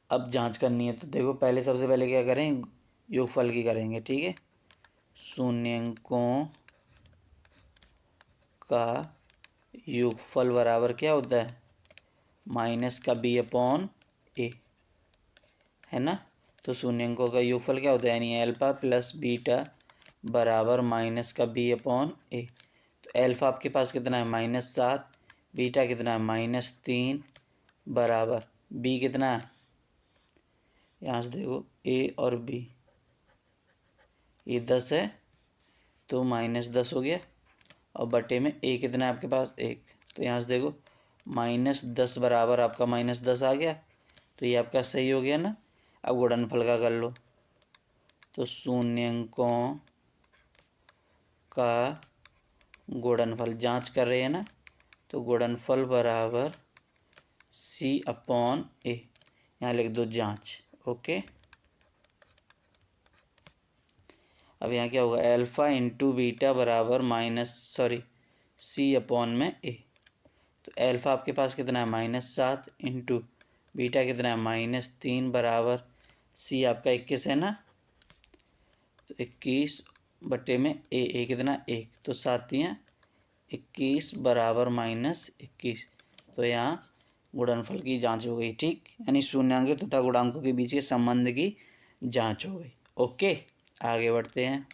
अब जांच करनी है, तो देखो पहले सबसे पहले क्या करें, योगफल की करेंगे, ठीक है। शून्यंकों का योगफल बराबर क्या होता है, माइनस का b/a, है ना। तो शून्यंकों का योगफल क्या होता है, यानी अल्फ़ा प्लस बीटा बराबर माइनस का b/a। तो अल्फ़ा आपके पास कितना है, -7, बीटा कितना है, -3 बराबर b कितना है, यहाँ से देखो a और b, ये 10 है तो -10 हो गया, और बटे में a कितना है आपके पास 1, तो यहाँ से देखो -10 बराबर आपका -10 आ गया, तो ये आपका सही हो गया ना। अब गुणनफल का कर लो, तो शून्यंकों का गुणनफल जांच कर रहे हैं ना, तो गुणनफल बराबर c/a, यहाँ लिख दो जांच। ओके, अब यहाँ क्या होगा, अल्फ़ा इंटू बीटा बराबर c/a। तो अल्फ़ा आपके पास कितना है, -7 इंटू बीटा कितना है, -3 बराबर c आपका 21 है ना, तो 21 बटे में a कितना 1, तो 7 × 21 बराबर -21। तो यहाँ गुणनफल की जांच हो गई। ठीक, यानी शून्याङ्क तथा गुणांकों के बीच के संबंध की जांच हो गई। ओके, आगे बढ़ते हैं,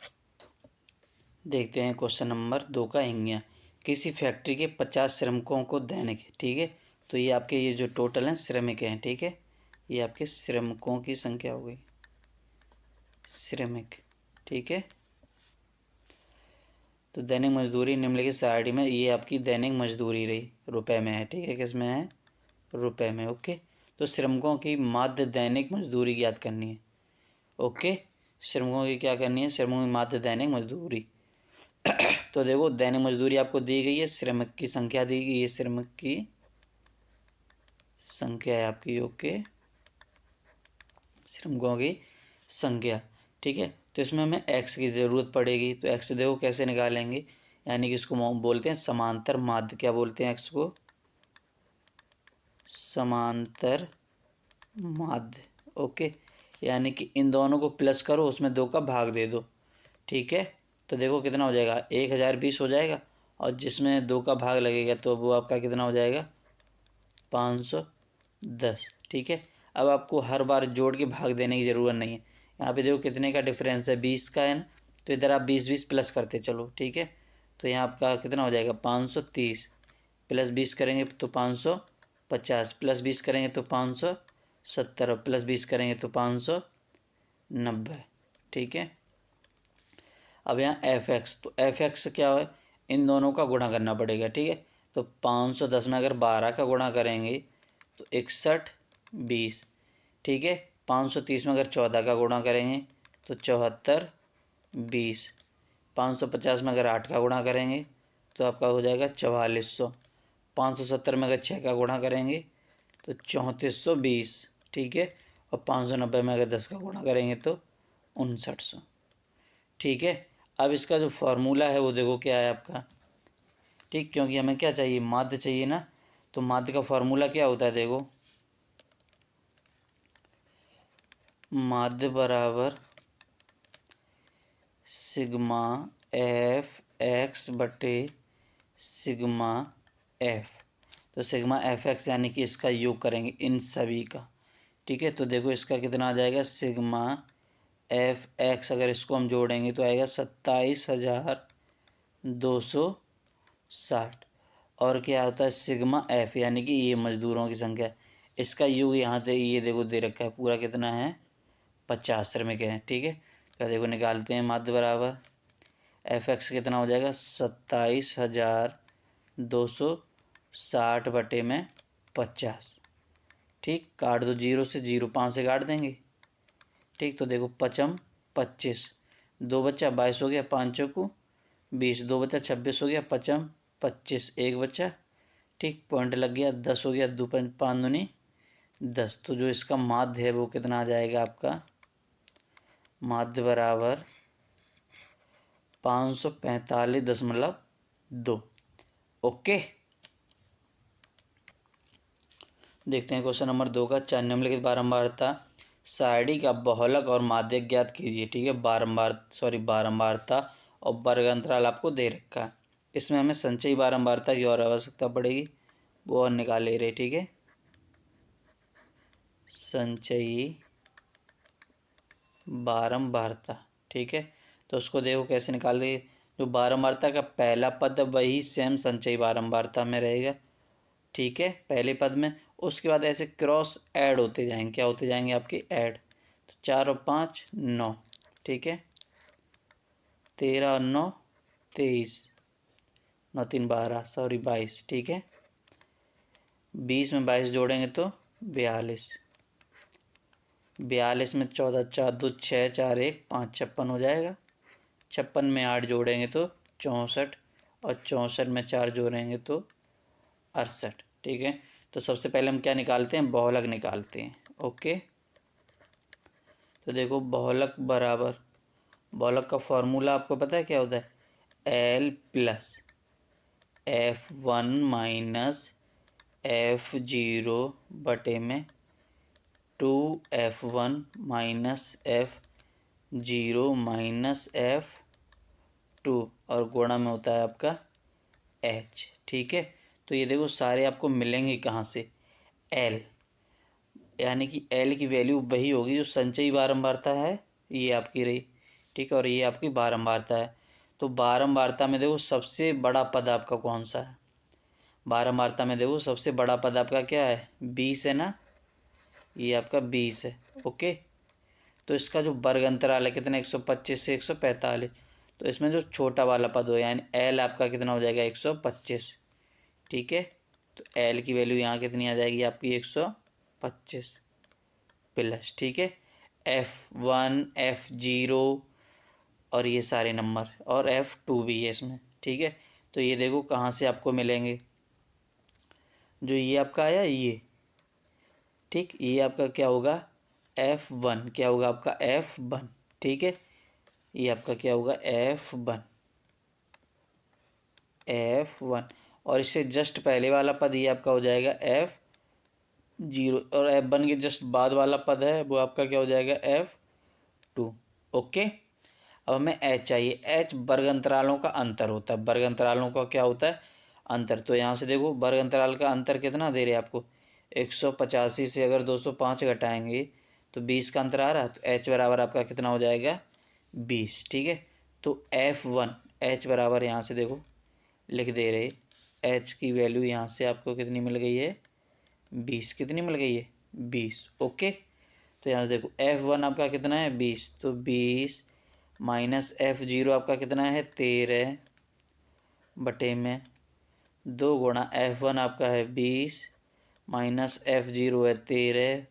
देखते हैं क्वेश्चन नंबर 2 का इंगिया। किसी फैक्ट्री के 50 श्रमिकों को दैनिक, ठीक है, तो ये आपके ये जो टोटल हैं श्रमिक हैं, ठीक है, ये आपके श्रमिकों की संख्या हो गई, श्रमिक, ठीक है। तो दैनिक मजदूरी निम्नलिखित सारणी में, ये आपकी दैनिक मजदूरी रही, रुपए में है, ठीक है, किस में है, रुपए में। ओके, तो श्रमिकों की माध्य दैनिक मजदूरी ज्ञात करनी है। ओके, श्रमिकों की क्या करनी है, श्रमिकों की माध्य दैनिक मजदूरी। तो देखो दैनिक मजदूरी आपको दी गई है, श्रमिक की संख्या दी गई है, श्रमिक की संख्या है आपकी। ओके, श्रमिकों की संख्या, ठीक है। तो इसमें हमें एक्स की ज़रूरत पड़ेगी, तो एक्स देखो कैसे निकालेंगे, यानी कि इसको बोलते हैं समांतर माध्य। क्या बोलते हैं एक्स को, समांतर माध्य। ओके, यानी कि इन दोनों को प्लस करो, उसमें 2 का भाग दे दो, ठीक है। तो देखो कितना हो जाएगा, 1020 हो जाएगा, और जिसमें 2 का भाग लगेगा तो वो आपका कितना हो जाएगा, 510, ठीक है। अब आपको हर बार जोड़ के भाग देने की ज़रूरत नहीं है। यहाँ पे देखो कितने का डिफरेंस है, 20 का है ना, तो इधर आप 20 प्लस करते चलो, ठीक है। तो यहाँ आपका कितना हो जाएगा, 530 प्लस 20 करेंगे तो 550 प्लस 20 करेंगे तो 570 और प्लस 20 करेंगे तो 590, ठीक है। अब यहाँ एफ एक्स, तो एफ एक्स क्या है, इन दोनों का गुणा करना पड़ेगा, ठीक है। तो 510 में अगर 12 का गुणा करेंगे तो 61 20, ठीक है। 530 में अगर 14 का गुणा करेंगे तो 74 20, 550 में अगर 8 का गुणा करेंगे तो आपका हो जाएगा 4400, 570 में अगर 6 का गुणा करेंगे तो 3420, ठीक है। और 590 में अगर 10 का गुणा करेंगे तो 5900, ठीक है। अब इसका जो फार्मूला है वो देखो क्या है आपका, ठीक, क्योंकि हमें क्या चाहिए, माध्य चाहिए ना, तो माध्य का फार्मूला क्या होता है, देखो माध्य बराबर सिग्मा एफ एक्स बटे सिग्मा एफ। तो सिग्मा एफ एक्स यानी कि इसका योग करेंगे इन सभी का, ठीक है। तो देखो इसका कितना आ जाएगा, सिग्मा एफ एक्स अगर इसको हम जोड़ेंगे तो आएगा 27,260। और क्या होता है सिग्मा एफ, यानी कि ये मजदूरों की संख्या, इसका योग यहाँ से ये देखो दे रखा है पूरा, कितना है 50 श्रमिक है, ठीक है। तो देखो निकालते हैं, माध्य बराबर एफ एक्स कितना हो जाएगा, 27,260 बटे में 50, ठीक। काट दो, 0 से 0 5 से काट देंगे, ठीक। तो देखो 5 25, 2 बच्चा 22 हो गया, 5 चौको 20, 2 बच्चा 26 हो गया, 5 25, 1 बच्चा, ठीक, पॉइंट लग गया, 10 हो गया, 2 5 दूनी 10। तो जो इसका माध्य है वो कितना आ जाएगा आपका, माध्य बराबर 545.2। ओके, देखते हैं क्वेश्चन नंबर 2 का। 4 निम्नलिखित बारंबारता सारणी का बहुलक और माध्य ज्ञात कीजिए, ठीक है। बारंबारता और वर्ग अंतराल आपको दे रखा है। इसमें हमें संचयी बारंबारता की और आवश्यकता पड़ेगी, वो और निकाल ले रहे, ठीक है। संचयी बारंबारता, ठीक है। तो उसको देखो कैसे निकाल देंगे, जो बारंबारता का पहला पद वही सेम संचयी बारंबारता में रहेगा, ठीक है, पहले पद में। उसके बाद ऐसे क्रॉस ऐड होते जाएंगे, क्या होते जाएंगे आपके ऐड, तो 4 और 5 9, ठीक है, 13 और 9 23, 9 3 12, सॉरी 22, ठीक है। 20 में 22 जोड़ेंगे तो 42, 42 में 14 4 2 6 4 1 5 56 हो जाएगा। 56 में 8 जोड़ेंगे तो 64, और 64 में 4 जोड़ेंगे तो 68, ठीक है। तो सबसे पहले हम क्या निकालते हैं, बहुलक निकालते हैं। ओके, तो देखो बहुलक बराबर, बहुलक का फॉर्मूला आपको पता है क्या होता है, L plus F1 minus F0 बटे में 2F1 minus F0 minus F2, और गुणा में होता है आपका H, ठीक है। तो ये देखो सारे आपको मिलेंगे कहाँ से, एल, यानी कि एल की वैल्यू वही होगी जो संचयी बारंबारता है, ये आपकी रही, ठीक है, और ये आपकी बारंबारता है। तो बारंबारता में देखो सबसे बड़ा पद आपका कौन सा है, बारंबारता में देखो सबसे बड़ा पद आपका क्या है, 20 है ना, ये आपका 20 है। ओके, तो इसका जो वर्ग अंतराल है कितना, 125 से 145, तो इसमें जो छोटा वाला पद हो यानी एल आपका कितना हो जाएगा, 125, ठीक है। तो एल की वैल्यू यहाँ कितनी आ जाएगी आपकी, 125 प्लस, ठीक है, F1 F0 और ये सारे नंबर, और F2 भी है इसमें, ठीक है। तो ये देखो कहाँ से आपको मिलेंगे, जो ये आपका आया ये, ठीक, ये आपका क्या होगा, F1, क्या होगा आपका F1, ठीक है, ये आपका क्या होगा F1, और इससे जस्ट पहले वाला पद ये आपका हो जाएगा F0, और F1 के जस्ट बाद वाला पद है वो आपका क्या हो जाएगा, F2। ओके, अब हमें H चाहिए। H वर्ग अंतरालों का अंतर होता है, वर्ग अंतरालों का क्या होता है, अंतर। तो यहाँ से देखो वर्ग अंतराल का अंतर कितना दे रहे हैं आपको, 185 से अगर 205 घटाएंगे तो 20 का अंतर आ रहा है, तो H बराबर आपका कितना हो जाएगा, 20, ठीक है। तो F1 H बराबर यहाँ से देखो लिख दे रहे, H की वैल्यू यहाँ से आपको कितनी मिल गई है, 20, कितनी मिल गई है, 20। ओके, तो यहाँ से देखो F1 आपका कितना है, 20, तो 20 माइनस F0 आपका कितना है, 13 बटे में 2 गुणा F1 आपका है 20 माइनस F0 है 13,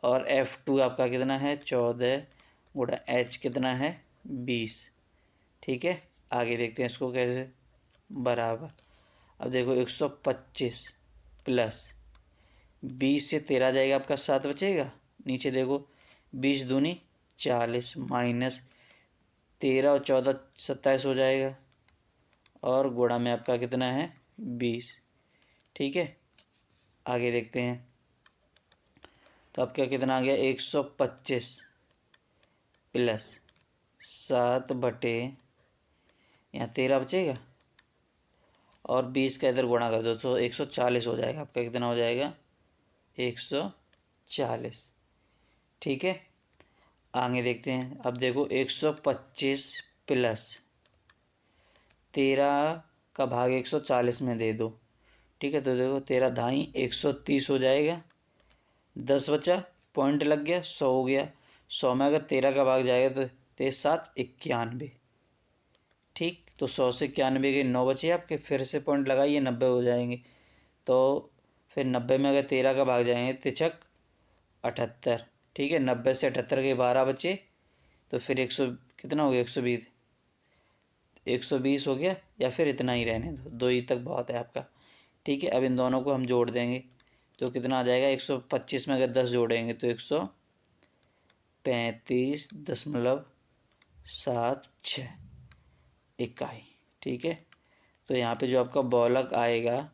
और F2 आपका कितना है 14 गुणा H कितना है 20, ठीक है। आगे देखते हैं इसको कैसे, बराबर, अब देखो 125 प्लस 20 से 13 जाएगा आपका 7 बचेगा, नीचे देखो 20 दूनी 40 माइनस 13 और 14 27 हो जाएगा, और गुणा में आपका कितना है 20, ठीक है। आगे देखते हैं, तो आपका कितना आ गया, 125 प्लस 7 बटे, यहाँ 13 बचेगा और 20 का इधर गुणा कर दो तो 140 हो जाएगा आपका, कितना हो जाएगा 140, ठीक है। आगे देखते हैं, अब देखो 125 प्लस 13 का भाग 140 में दे दो, ठीक है। तो देखो 13 धाई 130 हो जाएगा, 10 बचा, पॉइंट लग गया, 100 हो गया, 100 में अगर 13 का भाग जाएगा तो 13 7 91, ठीक। तो 100 से 91 के 9 बचे आपके, फिर से पॉइंट लगाइए, 90 हो जाएंगे। तो फिर 90 में अगर 13 का भाग जाएंगे, 3 78, ठीक है। 90 से 78 के 12 बचे, तो फिर 100 कितना हो गया, 120, 120 हो गया, या फिर इतना ही रहने दो, 2 ही तक बहुत है आपका, ठीक है। अब इन दोनों को हम जोड़ देंगे तो कितना आ जाएगा, 125 में अगर 10 जोड़ेंगे तो 135.76 इकाई, ठीक है। तो यहाँ पे जो आपका बहुलक आएगा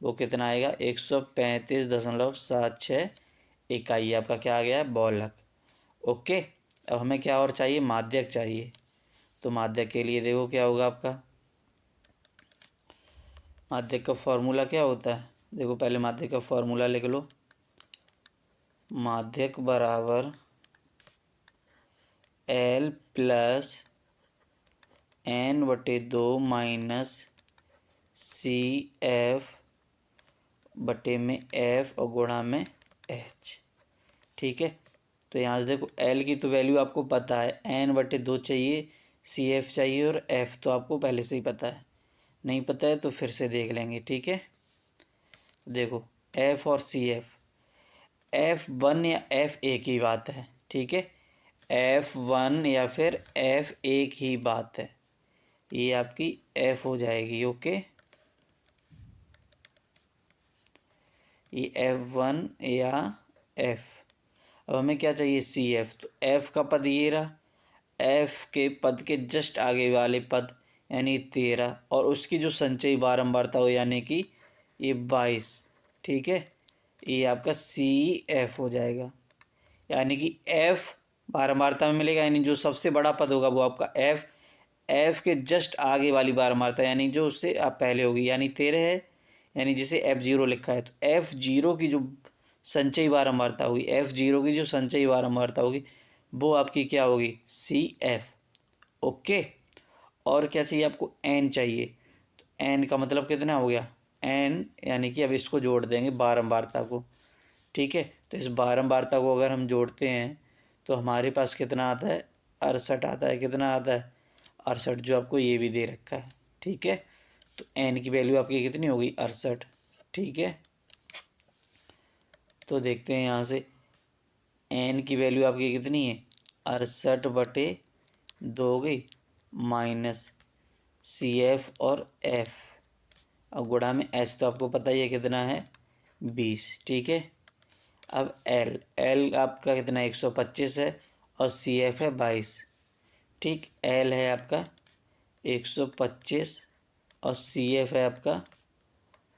वो कितना आएगा, 135.76 इकाई आपका क्या आ गया है, बहुलक। ओके, अब हमें क्या और चाहिए, माध्यक चाहिए। तो माध्यक के लिए देखो क्या होगा आपका, माध्यक का फॉर्मूला क्या होता है, देखो पहले माध्यक का फॉर्मूला लिख लो, माध्यक बराबर L plus n/2 minus CF बटे में F और गुणा में H, ठीक है। तो यहाँ से देखो L की तो वैल्यू आपको पता है, n/2 चाहिए, CF चाहिए, और F तो आपको पहले से ही पता है, नहीं पता है तो फिर से देख लेंगे, ठीक है। देखो F और CF, F1 या F एक ही बात है, ठीक है, F1 या फिर F एक ही बात है, ये आपकी F हो जाएगी। ओके, ये F1 या F। अब हमें क्या चाहिए, CF, तो F का पद ये रहा, F के पद के जस्ट आगे वाले पद यानी 13, और उसकी जो संचयी बारंबारता हो यानी कि ये 22, ठीक है, ये आपका CF हो जाएगा, यानी कि F बारंबारता में मिलेगा, यानी जो सबसे बड़ा पद होगा वो आपका F के जस्ट आगे वाली बारंबारता यानी जो उससे आप पहले होगी, यानी 13 है, यानी जिसे F0 लिखा है, तो F0 की जो संचयी बारंबारता होगी, F0 की जो संचयी बारंबारता होगी वो आपकी क्या होगी, CF। ओके, और क्या चाहिए आपको, N चाहिए। तो N का मतलब कितना हो गया, N, यानी कि अब इसको जोड़ देंगे बारंबारता को। ठीक है, तो इस बारंबारता को अगर हम जोड़ते हैं तो हमारे पास कितना आता है, 68 आता है। कितना आता है, 68, जो आपको ये भी दे रखा है। ठीक है, तो N की वैल्यू आपकी कितनी होगी, 68। ठीक है, तो देखते हैं यहाँ से N की वैल्यू आपकी कितनी है, 68/2 हो गई, माइनस CF और F, अब गुणा में H तो आपको पता ही है कितना है, 20। ठीक है, अब L आपका कितना 125 है और CF है 22। ठीक, L है आपका 125 और CF है आपका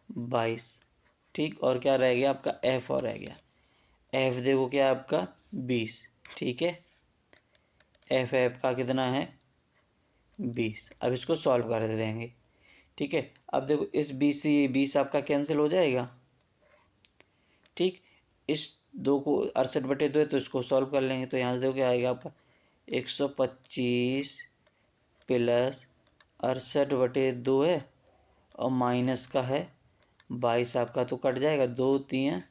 22। ठीक, और क्या रह गया आपका, F और रह गया। F देखो क्या है आपका 20। ठीक है, F का कितना है 20। अब इसको सॉल्व कर देंगे। ठीक है, अब देखो इस 20 से ये 20 आपका कैंसिल हो जाएगा। ठीक, इस 2 को 68/2 है तो इसको सॉल्व कर लेंगे। तो यहाँ से देखो क्या आएगा आपका 125 प्लस 68/2 है और माइनस का है 22 आपका, तो कट जाएगा, 2 3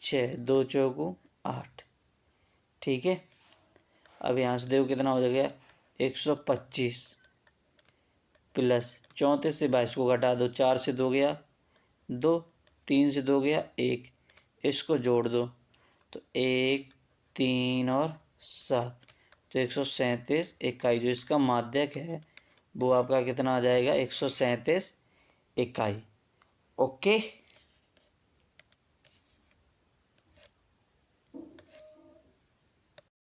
6, 2 चौको 8। ठीक है, अब यहाँ से देखो कितना हो जाएगा, 125 प्लस 34 से 22 को घटा दो, 4 से 2 गया 2, 3 से 2 गया 1, इसको जोड़ दो तो 1 3 और 7, तो 137 इकाई। जो इसका माध्यक है वो आपका कितना आ जाएगा, 137 इकाई। ओके।